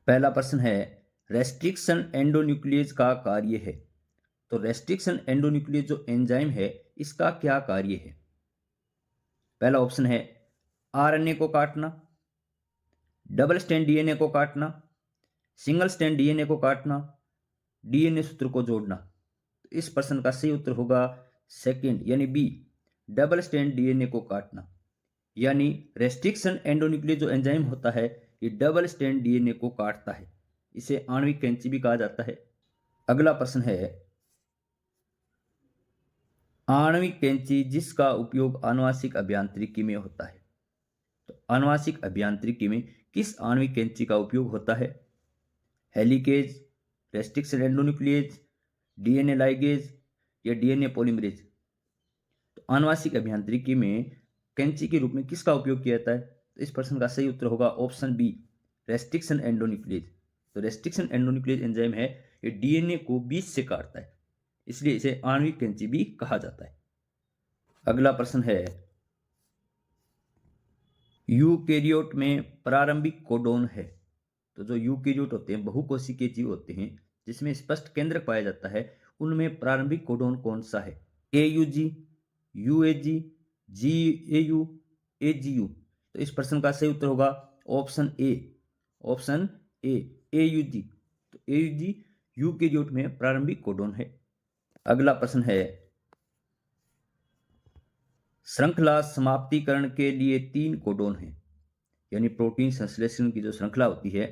पहला प्रश्न है, रेस्ट्रिक्शन एंडोन्यूक्लियेज का कार्य है। तो रेस्ट्रिक्शन एंडोन्यूक्लियेज जो एंजाइम है इसका क्या कार्य है? पहला ऑप्शन है आरएनए को काटना, डबल स्ट्रैंड डीएनए को काटना, सिंगल स्ट्रैंड डीएनए को काटना, डीएनए सूत्र को जोड़ना। तो इस प्रश्न का सही उत्तर होगा सेकंड यानी बी, डबल स्ट्रैंड डीएनए को काटना। यानी रेस्ट्रिक्शन एंडोन्यूक्लियेज जो एंजाइम होता है ये डबल स्ट्रैंड डीएनए को काटता है। इसे आणविक कैंची भी कहा जाता है। अगला प्रश्न है, आणविक कैंची जिसका उपयोग आनुवांशिक अभियांत्रिकी में होता है। तो आनुवांशिक अभियांत्रिकी में किस आणविक कैंची का उपयोग होता है? हेलिकेज, रेस्ट्रिक्शन एंडोन्यूक्लियेज, डीएनए लाइगेज या डीएनए पॉलीमरेज। तो आनुवांशिक अभियांत्रिकी में कैंची के रूप में किसका उपयोग किया जाता है? तो इस प्रश्न का सही उत्तर होगा ऑप्शन बी, रेस्ट्रिक्शन एंडोन्यूक्लियेज। तो रेस्ट्रिक्शन एंडोन्यूक्लियेज एंजाइम है ये डीएनए को बीच से काटता है, इसलिए इसे आणविक कैंची भी कहा जाता है। अगला प्रश्न है, यूकेरियोट में प्रारंभिक कोडोन है। तो जो यूकेरियोट होते हैं, बहुकोशिकीय जीव होते हैं जिसमें स्पष्ट केंद्रक पाया जाता है, उनमें प्रारंभिक कोडोन कौन सा है? AUG, UAG, GAU, AGU. तो इस प्रश्न का सही उत्तर होगा option A, option A, AUG. तो एयूजी यूकेरियोट में प्रारंभिक कोडोन है। अगला प्रश्न है, श्रृंखला समाप्तिकरण के लिए 3 कोडोन हैं। यानी प्रोटीन संश्लेषण की जो श्रृंखला होती है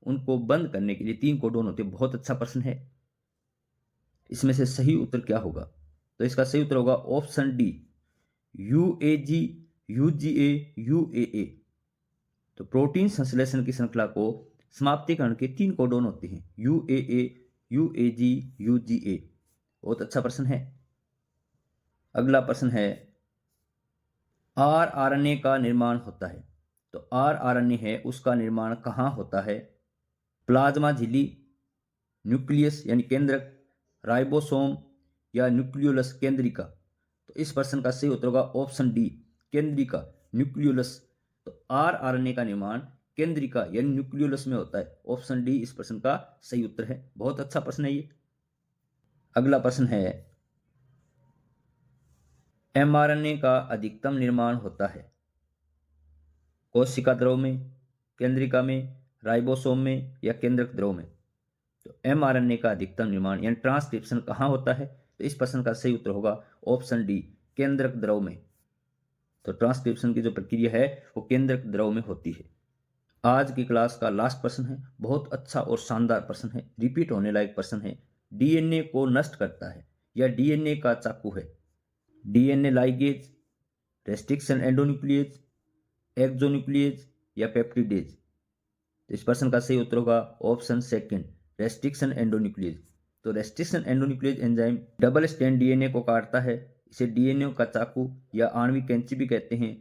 उनको बंद करने के लिए 3 कोडोन होते हैं। बहुत अच्छा प्रश्न है। इसमें से सही उत्तर क्या होगा? तो इसका सही उत्तर होगा ऑप्शन डी, यूएजी, यूजीए, यूएए। तो प्रोटीन संश्लेषण की श्रृंखला को समाप्तिकरण के 3 कोडोन होते हैं, यूएए, यूएजी, यूजीए। बहुत अच्छा प्रश्न है। अगला प्रश्न है, आरएनए का निर्माण होता है। तो आरएनए है उसका निर्माण कहाँ होता है? प्लाज्मा झिल्ली, न्यूक्लियस यानी केंद्रक, राइबोसोम या न्यूक्लियोलस केंद्रिका। तो इस प्रश्न का सही उत्तर होगा ऑप्शन डी, केंद्रिका, न्यूक्लियोलस। तो आरएनए का निर्माण केंद्रिका यानी न्यूक्लियोलस में होता है। ऑप्शन डी इस प्रश्न का सही उत्तर है। बहुत अच्छा प्रश्न है ये। अगला प्रश्न है, एमआरएनए का अधिकतम निर्माण होता है कोशिका द्रव में, केंद्रिका में, राइबोसोम में या केंद्रक द्रव में। तो एमआरएनए का अधिकतम निर्माण यानी ट्रांसक्रिप्शन कहाँ होता है? तो इस प्रश्न का सही उत्तर होगा ऑप्शन डी, केंद्रक द्रव में। तो ट्रांसक्रिप्शन की जो प्रक्रिया है वो केंद्रक द्रव में होती है। आज की क्लास का लास्ट प्रश्न है, बहुत अच्छा और शानदार प्रश्न है, रिपीट होने लायक प्रश्न है। डीएनए को नष्ट करता है या डीएनए का चाकू है? डीएनए लाइगेज, रेस्ट्रिक्शन एंडोन्यूक्लियेज, एक्सोन्यूक्लियेज या पेप्टिडेज। इस प्रश्न का सही उत्तर होगा ऑप्शन सेकंड, रेस्ट्रिक्शन एंडोन्यूक्लियेज। तो restriction endonuclease enzyme double strand DNA को काटता है। इसे डीएनए का चाकू या आणविक कैंची भी कहते हैं।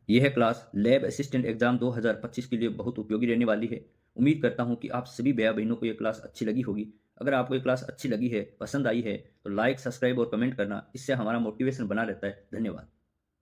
यह क्लास लैब असिस्टेंट एग्जाम 2025 के लिए बहुत उपयोगी रहने वाली है। उम्मीद करता हूं कि आप सभी भैया बहनों को यह क्लास अच्छी लगी होगी। अगर आपको ये क्लास अच्छी लगी है, पसंद आई है, तो लाइक, सब्सक्राइब और कमेंट करना, इससे हमारा मोटिवेशन बना रहता है। धन्यवाद।